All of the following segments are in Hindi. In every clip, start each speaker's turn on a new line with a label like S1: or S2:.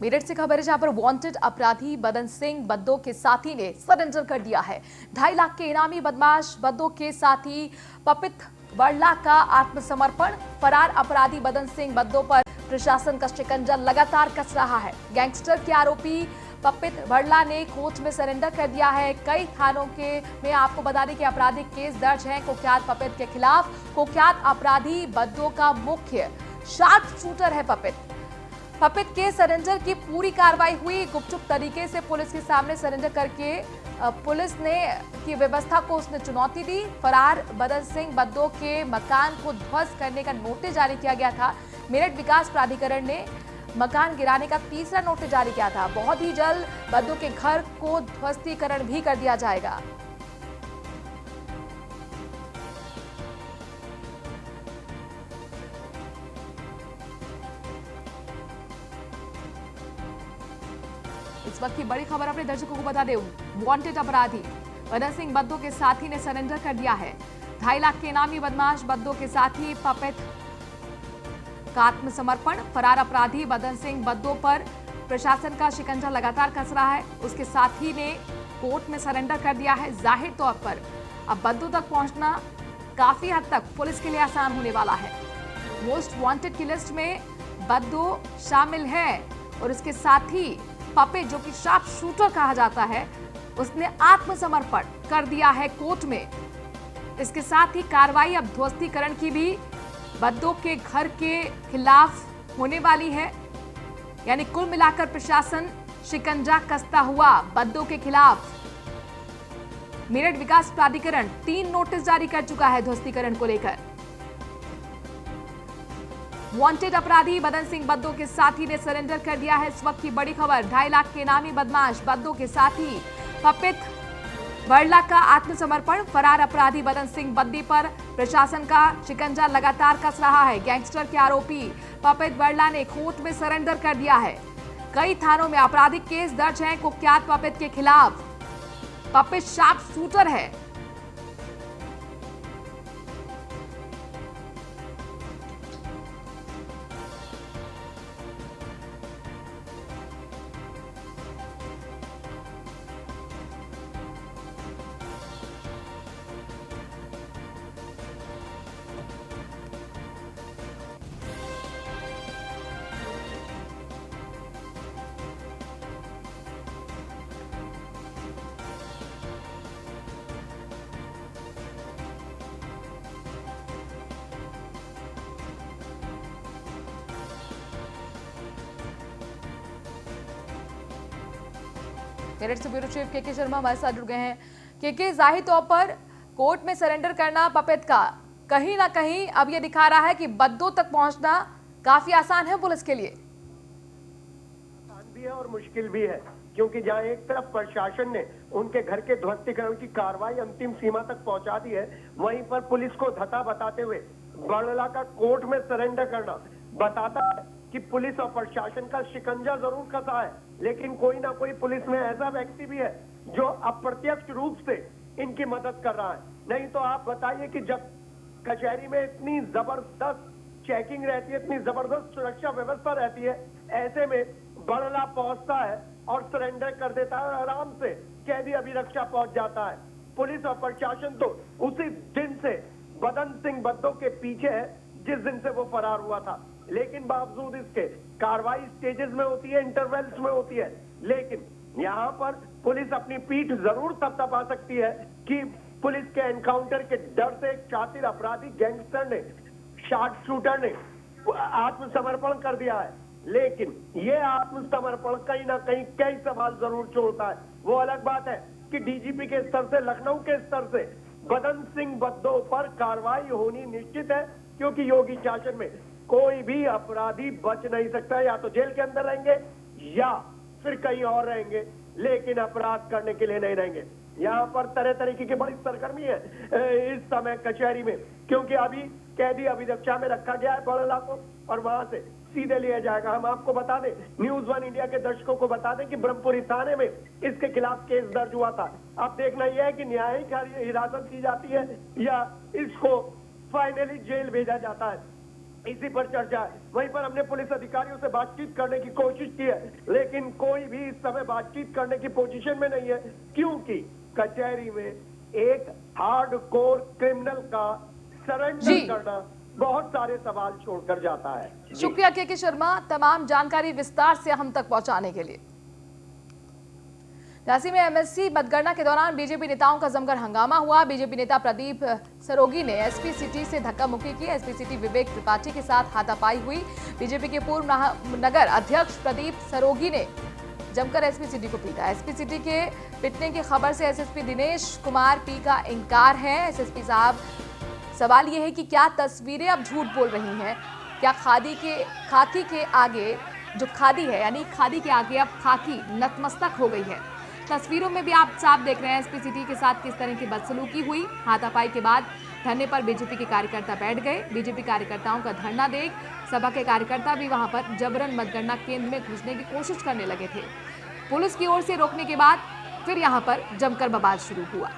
S1: मेरठ से खबर है जहां पर वांटेड अपराधी बदन सिंह बद्दो के साथी ने सरेंडर कर दिया है। 2.5 लाख के इनामी बदमाश बद्दो के साथी पपित वर्ला का आत्मसमर्पण। फरार अपराधी बदन सिंह बद्दो पर प्रशासन का शिकंजा लगातार कस रहा है। गैंगस्टर के आरोपी पपित वर्ला ने कोर्ट में सरेंडर कर दिया है। कई थानों में आपको बता दें कि आपराधिक केस दर्ज हैं कुख्यात पपित के खिलाफ। कुख्यात अपराधी बद्दो का मुख्य शार्प शूटर है पपित के सरेंडर की पूरी कार्रवाई हुई। गुपचुप तरीके से पुलिस के सामने सरेंडर करके पुलिस ने की व्यवस्था को उसने चुनौती दी। फरार बदन सिंह बद्दो के मकान को ध्वस्त करने का नोटिस जारी किया गया था। मेरठ विकास प्राधिकरण ने मकान गिराने का तीसरा नोटिस जारी किया था। बहुत ही जल्द बद्दो के घर को ध्वस्तीकरण भी कर दिया जाएगा। इस वक्त की बड़ी खबर अपने दर्शकों को बता दें, वांटेड अपराधी बदन सिंह बद्दो के साथी ने सरेंडर कर दिया है। 2.5 लाख के इनामी बदमाश बद्दो के साथी पपित का आत्मसमर्पण। फरार अपराधी बदन सिंह बद्दो पर प्रशासन का शिकंजा लगातार कस रहा है। उसके साथी ने कोर्ट में सरेंडर कर दिया है। जाहिर तौर पर अब बद्दो तक पहुंचना काफी हद तक पुलिस के लिए आसान होने वाला है। मोस्ट वांटेड की लिस्ट में बद्दो शामिल है और इसके साथी पपित, जो कि शार्प शूटर कहा जाता है, उसने आत्मसमर्पण कर दिया है कोर्ट में। इसके साथ ही कार्रवाई अब ध्वस्तीकरण की भी बद्दो के घर के खिलाफ होने वाली है। यानी कुल मिलाकर प्रशासन शिकंजा कसता हुआ बद्दो के खिलाफ। मेरठ विकास प्राधिकरण 3 नोटिस जारी कर चुका है ध्वस्तीकरण को लेकर। वांटेड अपराधी बदन सिंह बद्दो के साथी ने सरेंडर कर दिया है। इस वक्त की बड़ी खबर, 2.5 लाख के इनामी बदमाश बद्दो के साथी पपित वर्ला का आत्मसमर्पण। फरार अपराधी बदन सिंह बद्दी पर प्रशासन का शिकंजा लगातार कस रहा है। गैंगस्टर के आरोपी पपित वर्ला ने कोर्ट में सरेंडर कर दिया है। कई थानों में आपराधिक केस दर्ज हैं कुख्यात पपित के खिलाफ। पपित शार्प शूटर है। मेरठ से ब्यूरो चीफ के शर्मा हमारे साथ जुड़ गए हैं। के जाहिर तौर पर कोर्ट में सरेंडर करना पपित का कहीं ना कहीं अब ये दिखा रहा है कि बद्दो तक पहुंचना काफी आसान है पुलिस के लिए।
S2: आसान भी है और मुश्किल भी है, क्योंकि जहां एक तरफ प्रशासन ने उनके घर के ध्वस्तीकरण की कार्रवाई अंतिम सीमा तक पहुंचा दी है, वहीं पर पुलिस को धता बताते हुए वर्ला का कोर्ट में सरेंडर करना बताता है कि पुलिस और प्रशासन का शिकंजा जरूर कसा है, लेकिन कोई ना कोई पुलिस में ऐसा व्यक्ति भी है जो अप्रत्यक्ष रूप से इनकी मदद कर रहा है। नहीं तो आप बताइए कि जब कचहरी में इतनी जबरदस्त चेकिंग रहती है, इतनी जबरदस्त सुरक्षा व्यवस्था रहती है, ऐसे में वर्ला पहुंचता है और सरेंडर कर देता है और आराम से कैदी अभिरक्षा पहुंच जाता है। पुलिस और प्रशासन तो उसी दिन से बदन सिंह बद्दो के पीछे है जिस दिन से वो फरार हुआ था, लेकिन बावजूद इसके कार्रवाई स्टेजेस में होती है, इंटरवल्स में होती है, लेकिन यहाँ पर पुलिस अपनी पीठ जरूर थपथपा सकती है कि पुलिस के एनकाउंटर के डर से एक शातिर अपराधी गैंगस्टर ने, शार्प शूटर ने आत्मसमर्पण कर दिया है। लेकिन ये आत्मसमर्पण कहीं ना कहीं कई सवाल जरूर छोड़ता है। वो अलग बात है कि डीजीपी के स्तर से, लखनऊ के स्तर से बदन सिंह बद्दो पर कार्रवाई होनी निश्चित है, क्योंकि योगी शासन में कोई भी अपराधी बच नहीं सकता। या तो जेल के अंदर रहेंगे या फिर कहीं और रहेंगे, लेकिन अपराध करने के लिए नहीं रहेंगे। यहाँ पर तरह तरीके की बड़ी सरगर्मी है इस समय कचहरी में, क्योंकि अभी कैदी अभिरक्षा में रखा गया है वर्ला को और वहां से सीधे लिया जाएगा। हम आपको बता दें, न्यूज 1 इंडिया के दर्शकों को बता दें कि ब्रह्मपुरी थाने में इसके खिलाफ केस दर्ज हुआ था। अब देखना यह है कि न्यायिक हिरासत की जाती है या इसको फाइनली जेल भेजा जाता है। इसी पर चर्चा है। वहीं पर हमने पुलिस अधिकारियों से बातचीत करने की कोशिश की है, लेकिन कोई भी इस समय बातचीत करने की पोजीशन में नहीं है, क्योंकि कचहरी में एक हार्डकोर क्रिमिनल का सरेंडर करना बहुत सारे सवाल छोड़कर जाता है।
S1: शुक्रिया के शर्मा, तमाम जानकारी विस्तार से हम तक पहुंचाने के लिए। झांसी में एमएससी मतगणना के दौरान बीजेपी नेताओं का जमकर हंगामा हुआ। बीजेपी नेता प्रदीप सरोगी ने एसपी सिटी से धक्का मुक्की की। एसपी सिटी विवेक त्रिपाठी के साथ हाथापाई हुई। बीजेपी के पूर्व नगर अध्यक्ष प्रदीप सरोगी ने जमकर एसपी सिटी को पीटा। एसपी सिटी के पिटने की खबर से एसएसपी दिनेश कुमार पी का इंकार है। एसएसपी साहब, सवाल यह है कि क्या तस्वीरें अब झूठ बोल रही हैं? क्या खाकी के आगे जो खादी है, यानी खादी के आगे अब खाकी नतमस्तक हो गई है? तस्वीरों में भी आप साफ देख रहे हैं एसपी सिटी के साथ किस तरह की बदसलूकी हुई। हाथापाई के बाद धरने पर बीजेपी के कार्यकर्ता बैठ गए। बीजेपी कार्यकर्ताओं का धरना देख सपा के कार्यकर्ता भी वहां पर जबरन मतगणना केंद्र में घुसने की कोशिश करने लगे थे। पुलिस की ओर से रोकने के बाद फिर यहां पर जमकर बवाल शुरू हुआ।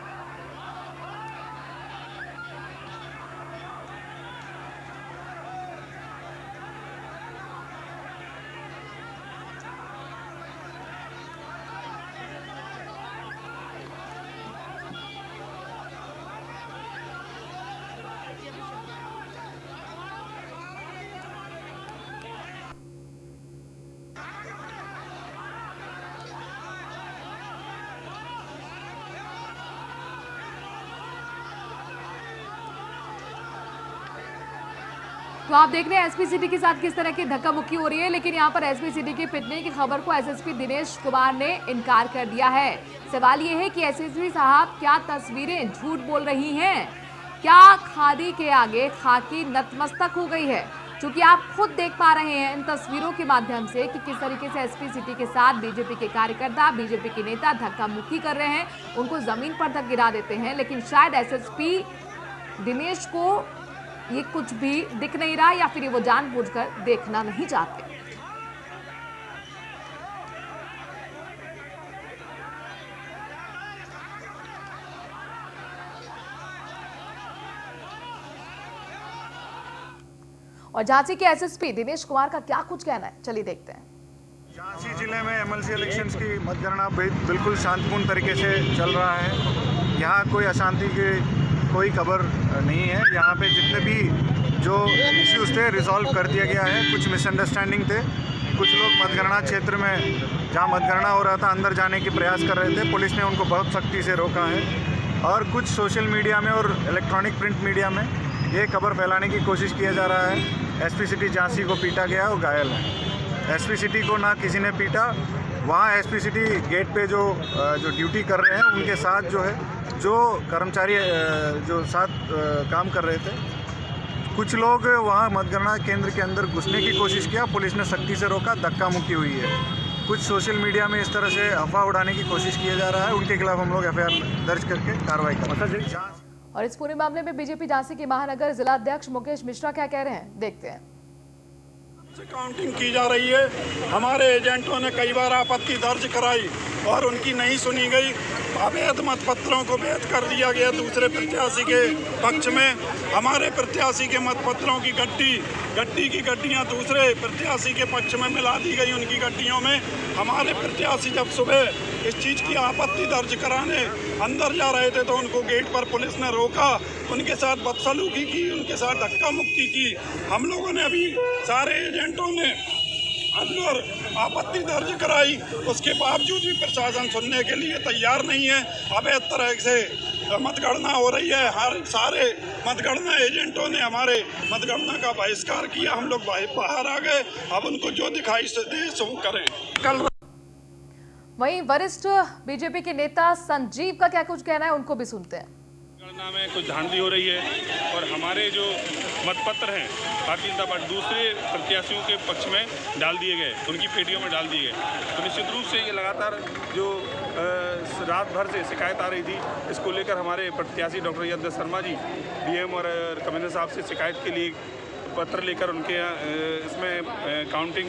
S1: तो आप देख रहे हैं एसपी सिटी के साथ किस तरह की धक्का मुक्की हो रही है, लेकिन यहाँ पर एसपी सिटी के पिटने की खबर को एसएसपी दिनेश कुमार ने इनकार कर दिया है। सवाल ये है कि एसएसपी साहब, क्या तस्वीरें झूठ बोल रही हैं? क्या खादी के आगे खाकी नतमस्तक हो गई है? क्योंकि आप खुद देख पा रहे हैं इन तस्वीरों के माध्यम से कि किस तरीके से एसपी सिटी के साथ बीजेपी के कार्यकर्ता, बीजेपी के नेता धक्का मुक्की कर रहे हैं, उनको जमीन पर तक गिरा देते हैं। लेकिन शायद एसएसपी दिनेश को ये कुछ भी दिख नहीं रहा, या फिर वो जानबूझकर देखना नहीं चाहते। और झांसी के एसएसपी दिनेश कुमार का क्या कुछ कहना है, चलिए देखते हैं।
S3: झांसी जिले में एमएलसी इलेक्शंस की मतगणना बिल्कुल शांतिपूर्ण तरीके से चल रहा है। यहाँ कोई अशांति की कोई खबर नहीं है। यहाँ पे जितने भी जो इश्यूज थे रिजॉल्व कर दिया गया है। कुछ मिसअंडरस्टैंडिंग थे, कुछ लोग मतगणना क्षेत्र में जहाँ मतगणना हो रहा था अंदर जाने की प्रयास कर रहे थे, पुलिस ने उनको बहुत सख्ती से रोका है। और कुछ सोशल मीडिया में और इलेक्ट्रॉनिक प्रिंट मीडिया में ये खबर फैलाने की कोशिश किया जा रहा है एसपी सिटी झांसी को पीटा गया और घायल है। एसपी सिटी को ना किसी ने पीटा। वहाँ एसपी सिटी गेट पे जो ड्यूटी कर रहे हैं उनके साथ जो कर्मचारी जो साथ काम कर रहे थे, कुछ लोग वहाँ मतगणना केंद्र के अंदर घुसने की कोशिश किया, पुलिस ने सख्ती से रोका, धक्का मुक्की हुई है। कुछ सोशल मीडिया में इस तरह से अफवाह उड़ाने की कोशिश किया जा रहा है, उनके खिलाफ हम लोग एफआईआर दर्ज करके कार्रवाई करेंगे।
S1: और इस पूरे मामले में बीजेपी झांसी के महानगर जिला अध्यक्ष मुकेश मिश्रा क्या कह रहे हैं, देखते हैं।
S4: काउंटिंग की जा रही है। हमारे एजेंटों ने कई बार आपत्ति दर्ज कराई और उनकी नहीं सुनी गई। अवैध मतपत्रों को वैध कर दिया गया दूसरे प्रत्याशी के पक्ष में। हमारे प्रत्याशी के मतपत्रों की गड्डी की गड्डियां दूसरे प्रत्याशी के पक्ष में मिला दी गई उनकी गड्डियों में। हमारे प्रत्याशी जब सुबह इस चीज़ की आपत्ति दर्ज कराने अंदर जा रहे थे तो उनको गेट पर पुलिस ने रोका, उनके साथ बदसलूकी की, उनके साथ धक्का मुक्की की। हम लोगों ने अभी सारे एजेंटों ने अंदर आपत्ति दर्ज कराई, उसके बावजूद भी प्रशासन सुनने के लिए तैयार नहीं है। अवैध तरह से मतगणना हो रही है। हर सारे मतगणना एजेंटों ने हमारे मतगणना का बहिष्कार किया। हम लोग बाहर आ गए। अब उनको जो दिखाई दे सो करें। कल
S1: वहीं वरिष्ठ बीजेपी के नेता संजीव का क्या कुछ कहना है, उनको भी सुनते हैं।
S5: मतगणना में कुछ धांधली हो रही है और हमारे जो मतपत्र हैं भारतीय जनता पार्टी दूसरे प्रत्याशियों के पक्ष में डाल दिए गए, उनकी पेटियों में डाल दिए गए। तो निश्चित रूप से ये लगातार जो रात भर से शिकायत आ रही थी, इसको लेकर हमारे प्रत्याशी डॉक्टर यद शर्मा जी डीएम और कमिश्नर साहब से शिकायत के लिए पत्र लेकर उनके इसमें काउंटिंग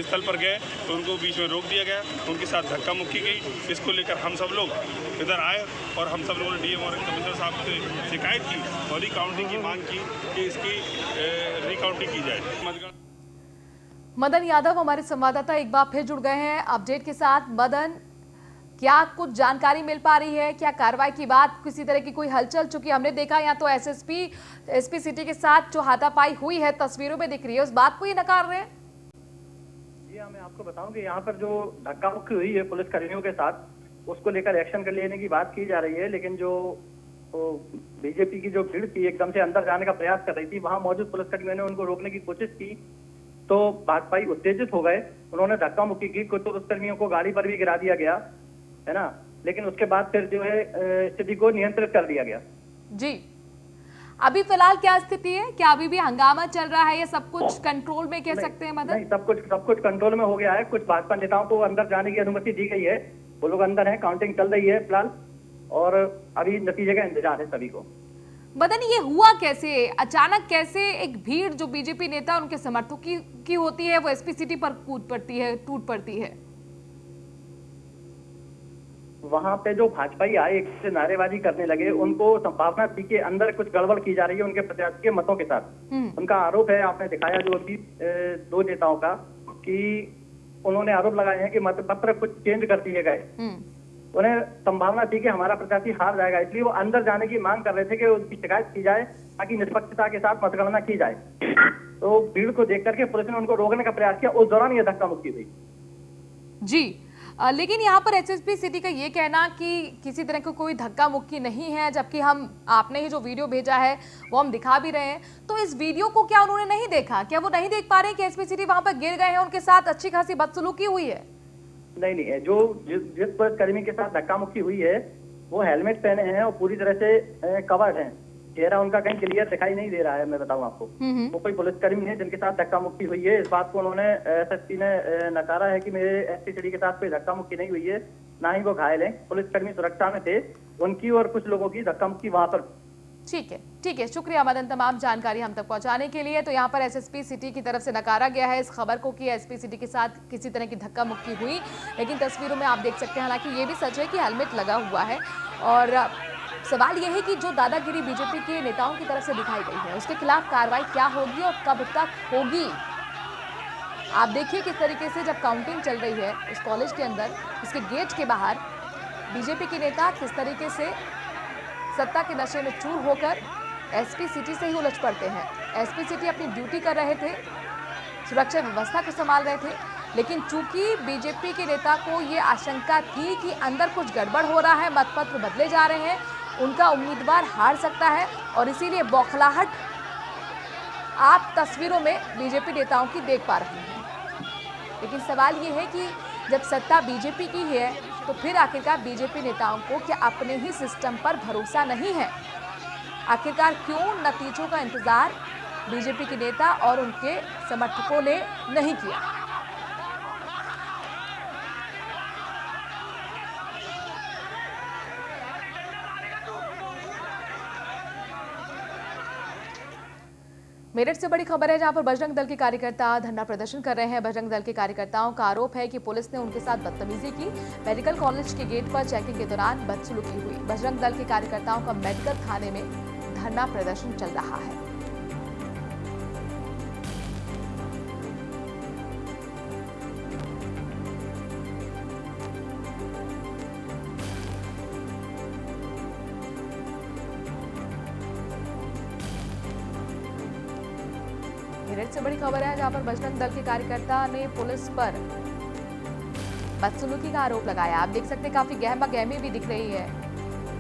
S5: स्थल पर गए तो उनको बीच में रोक दिया गया, उनके साथ धक्का मुक्की गई। इसको लेकर हम सब लोग इधर आए और हम सब लोगों ने डीएम और कमिश्नर साहब से शिकायत की और रिकाउंटिंग की मांग की कि इसकी रिकाउंटिंग की जाए।
S1: मदन यादव हमारे संवाददाता एक बार फिर जुड़ गए हैं अपडेट के साथ। मदन, क्या कुछ जानकारी मिल पा रही है? क्या कार्रवाई की बात, किसी तरह की कोई हलचल? चूंकि हमने देखा यहाँ तो एसपी सिटी के साथ जो हाथापाई हुई है तस्वीरों में दिख रही है, उस बात को ही नकार रहे हैं।
S6: जी हाँ, मैं आपको बताऊं कि यहाँ पर जो धक्का मुक्की हुई है पुलिस कर्मियों के साथ, उसको लेकर एक्शन कर लेने की बात की जा रही है। लेकिन जो बीजेपी की जो भीड़ थी एकदम से अंदर जाने का प्रयास कर रही थी, वहां मौजूद पुलिसकर्मियों ने उनको रोकने की कोशिश की तो भाजपाई उत्तेजित हो गए। उन्होंने धक्का मुक्की की, कुछ पुलिसकर्मियों को गाड़ी पर भी गिरा दिया गया है ना। लेकिन उसके बाद फिर जो है स्थिति को नियंत्रित कर दिया गया।
S1: जी, अभी फिलहाल क्या स्थिति है? क्या अभी भी हंगामा चल रहा है या सब कुछ कंट्रोल में कह सकते हैं मदन?
S6: नहीं, सब कुछ कंट्रोल में हो गया है। कुछ भाजपा नेताओं को अंदर जाने की अनुमति दी गई है, वो लोग अंदर हैं, काउंटिंग चल रही है फिलहाल और अभी नतीजे का इंतजार है सभी को।
S1: मदन, ये हुआ कैसे? अचानक कैसे एक भीड़ जो बीजेपी नेता उनके समर्थकों की होती है वो एसपी सिटी पर टूट पड़ती है?
S6: वहां पे जो भाजपाई आए एक से नारेबाजी करने लगे, उनको संभावना थी कि अंदर कुछ गड़बड़ की जा रही है उनके प्रत्याशी के मतों के साथ। उनका आरोप है, आपने दिखाया जो अभी दो नेताओं का, कि उन्होंने आरोप लगाए हैं कि मतपत्र कुछ चेंज कर दिए गए। उन्हें संभावना थी कि हमारा प्रत्याशी हार जाएगा, इसलिए वो अंदर जाने की मांग कर रहे थे कि उनकी शिकायत की जाए ताकि निष्पक्षता के साथ मतगणना की जाए। तो भीड़ को देख करके पुलिस ने उनको रोकने का प्रयास किया, उस दौरान ये धक्का मुक्की हुई।
S1: जी, लेकिन यहाँ पर एसएसपी सिटी का ये कहना कि किसी तरह की कोई धक्का मुक्की नहीं है, जबकि आपने ही जो वीडियो भेजा है वो हम दिखा भी रहे हैं। तो इस वीडियो को क्या उन्होंने नहीं देखा? क्या वो नहीं देख पा रहे हैं कि एसपी सिटी वहां पर गिर गए हैं, उनके साथ अच्छी खासी बदसलूकी हुई है?
S6: नहीं, जो जिस पुलिसकर्मी के साथ धक्का मुक्की हुई है वो हेलमेट पहने हैं और पूरी तरह से कवर्ड हैं, चेहरा उनका कहीं क्लियर दिखाई नहीं दे रहा है। मैं बताऊं आपको, वो कोई पुलिसकर्मी है जिनके साथ धक्का मुक्की हुई है। इस बात को उन्होंने एसएसपी ने नकारा है कि मेरे एसपी सिटी के साथ कोई धक्का मुक्की नहीं हुई है, ना ही वो घायल है। पुलिसकर्मी सुरक्षा में थे, उनकी और कुछ लोगों की धक्का मुक्की वहां पर।
S1: ठीक है, शुक्रिया मदन तमाम जानकारी हम तक पहुंचाने के लिए। तो यहाँ पर एसएसपी सिटी की तरफ से नकारा गया है इस खबर को कि एसपी सिटी के साथ किसी तरह की धक्का मुक्की हुई, लेकिन तस्वीरों में आप देख सकते हैं हालांकि ये भी सच है कि हेलमेट लगा हुआ है। और सवाल यह है कि जो दादागिरी बीजेपी के नेताओं की तरफ से दिखाई गई है उसके खिलाफ कार्रवाई क्या होगी और कब तक होगी? आप देखिए किस तरीके से जब काउंटिंग चल रही है उस कॉलेज के अंदर, इसके गेट के बाहर बीजेपी के नेता किस तरीके से सत्ता के नशे में चूर होकर एसपी सिटी से ही उलझ पड़ते हैं। एसपी सिटी अपनी ड्यूटी कर रहे थे, सुरक्षा व्यवस्था को संभाल रहे थे, लेकिन चूंकि बीजेपी के नेता को ये आशंका थी कि अंदर कुछ गड़बड़ हो रहा है, मतपत्र बदले जा रहे हैं, उनका उम्मीदवार हार सकता है, और इसीलिए बौखलाहट आप तस्वीरों में बीजेपी नेताओं की देख पा रहे हैं। लेकिन सवाल ये है कि जब सत्ता बीजेपी की है तो फिर आखिरकार बीजेपी नेताओं को क्या अपने ही सिस्टम पर भरोसा नहीं है? आखिरकार क्यों नतीजों का इंतजार बीजेपी के नेता और उनके समर्थकों ने नहीं किया? मेरठ से बड़ी खबर है जहां पर बजरंग दल के कार्यकर्ता धरना प्रदर्शन कर रहे हैं। बजरंग दल के कार्यकर्ताओं का आरोप है कि पुलिस ने उनके साथ बदतमीजी की। मेडिकल कॉलेज के गेट पर चेकिंग के दौरान बदसलूकी हुई। बजरंग दल के कार्यकर्ताओं का मेडिकल थाने में धरना प्रदर्शन चल रहा है। मेरठ से बड़ी खबर है जहां पर बजरंग दल के कार्यकर्ता ने पुलिस पर बदसलूकी का आरोप लगाया। आप देख सकते हैं काफी गहमा गहमी भी दिख रही है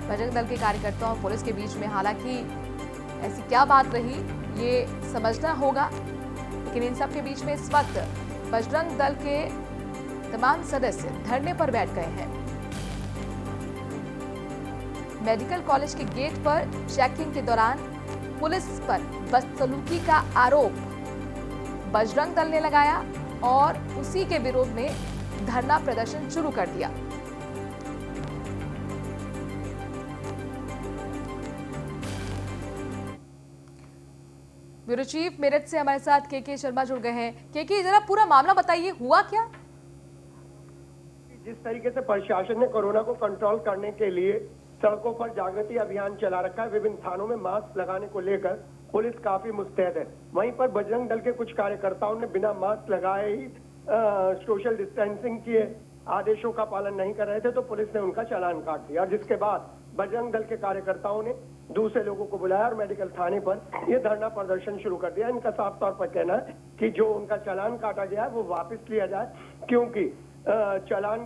S1: बजरंग दल के कार्यकर्ताओं और पुलिस के बीच में। हालांकि ऐसी क्या बात रही ये समझना होगा, लेकिन इन सब के बीच में इस वक्त बजरंग दल के तमाम सदस्य धरने पर बैठ गए हैं। मेडिकल कॉलेज के गेट पर चेकिंग के दौरान पुलिस पर बदसलूकी का आरोप बजरंग दल ने लगाया और उसी के विरोध में धरना प्रदर्शन शुरू कर दिया। ब्यूरो चीफ मेरठ से हमारे साथ के शर्मा जुड़ गए हैं। के जरा पूरा मामला बताइए, हुआ क्या?
S2: जिस तरीके से प्रशासन ने कोरोना को कंट्रोल करने के लिए सड़कों पर जागृति अभियान चला रखा है, विभिन्न थानों में मास्क लगाने को लेकर पुलिस काफी मुस्तैद है। वहीं पर बजरंग दल के कुछ कार्यकर्ताओं ने बिना मास्क लगाए ही सोशल डिस्टेंसिंग के आदेशों का पालन नहीं कर रहे थे, तो पुलिस ने उनका चालान काट दिया, जिसके बाद बजरंग दल के कार्यकर्ताओं ने दूसरे लोगों को बुलाया और मेडिकल थाने पर ये धरना प्रदर्शन शुरू कर दिया। इनका साफ तौर पर कहना है कि जो उनका चालान काटा गया है वो वापस लिया जाए, क्योंकि चालान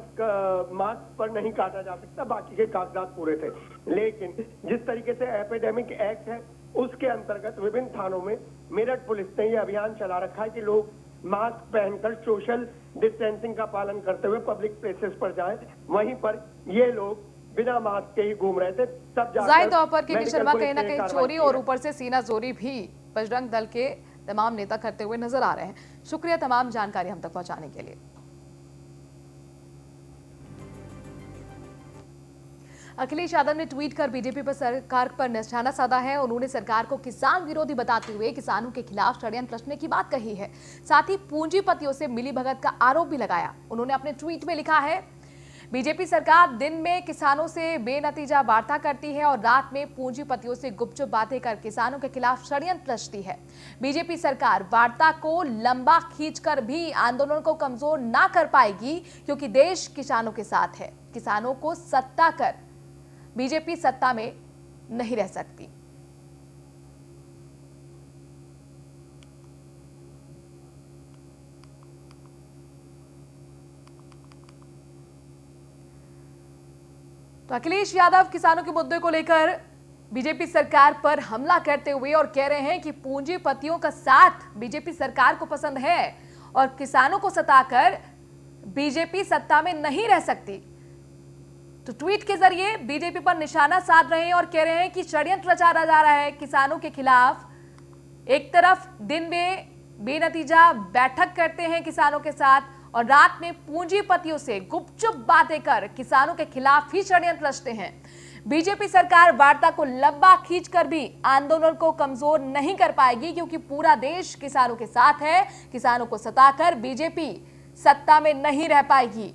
S2: मास्क पर नहीं काटा जा सकता, बाकी के कागजात पूरे थे। लेकिन जिस तरीके से एपिडेमिक एक्ट है उसके अंतर्गत विभिन्न थानों में मेरठ पुलिस ने यह अभियान चला रखा है कि लोग मास्क पहनकर सोशल डिस्टेंसिंग का पालन करते हुए पब्लिक प्लेसेस पर जाएं। वहीं पर ये लोग बिना मास्क के ही घूम रहे थे। तब
S1: जाहिर तौर पर के शर्मा कहीं ना कहीं चोरी और ऊपर से सीना जोरी भी बजरंग दल के तमाम नेता करते हुए नजर आ रहे हैं। शुक्रिया तमाम जानकारी हम तक पहुंचाने के लिए। अखिलेश यादव ने ट्वीट कर बीजेपी पर सरकार पर निशाना साधा है। उन्होंने सरकार को किसान विरोधी बताते हुए किसानों के खिलाफ षड्यंत्र रचने की बात कही है। साथ ही पूंजीपतियों से मिलीभगत का आरोप भी लगाया। उन्होंने अपने ट्वीट में लिखा है, बीजेपी सरकार दिन में किसानों से बेनतीजा वार्ता करती है और रात में पूंजीपतियों से गुपचुप बातें कर किसानों के खिलाफ षड्यंत्र रचती है। बीजेपी सरकार वार्ता को लंबा खींचकर भी आंदोलन को कमजोर ना कर पाएगी, क्योंकि देश किसानों के साथ है। किसानों को सत्ता कर बीजेपी सत्ता में नहीं रह सकती। तो अखिलेश यादव किसानों के मुद्दे को लेकर बीजेपी सरकार पर हमला करते हुए और कह रहे हैं कि पूंजीपतियों का साथ बीजेपी सरकार को पसंद है और किसानों को सताकर बीजेपी सत्ता में नहीं रह सकती। तो ट्वीट के जरिए बीजेपी पर निशाना साध रहे हैं और कह रहे हैं कि षड्यंत्र रचा जा रहा है किसानों के खिलाफ। एक तरफ दिन में बेनतीजा बैठक करते हैं किसानों के साथ और रात में पूंजीपतियों से गुपचुप बातें कर किसानों के खिलाफ ही षड्यंत्र रचते हैं। बीजेपी सरकार वार्ता को लंबा खींचकर भी आंदोलन को कमजोर नहीं कर पाएगी, क्योंकि पूरा देश किसानों के साथ है। किसानों को सताकर बीजेपी सत्ता में नहीं रह पाएगी।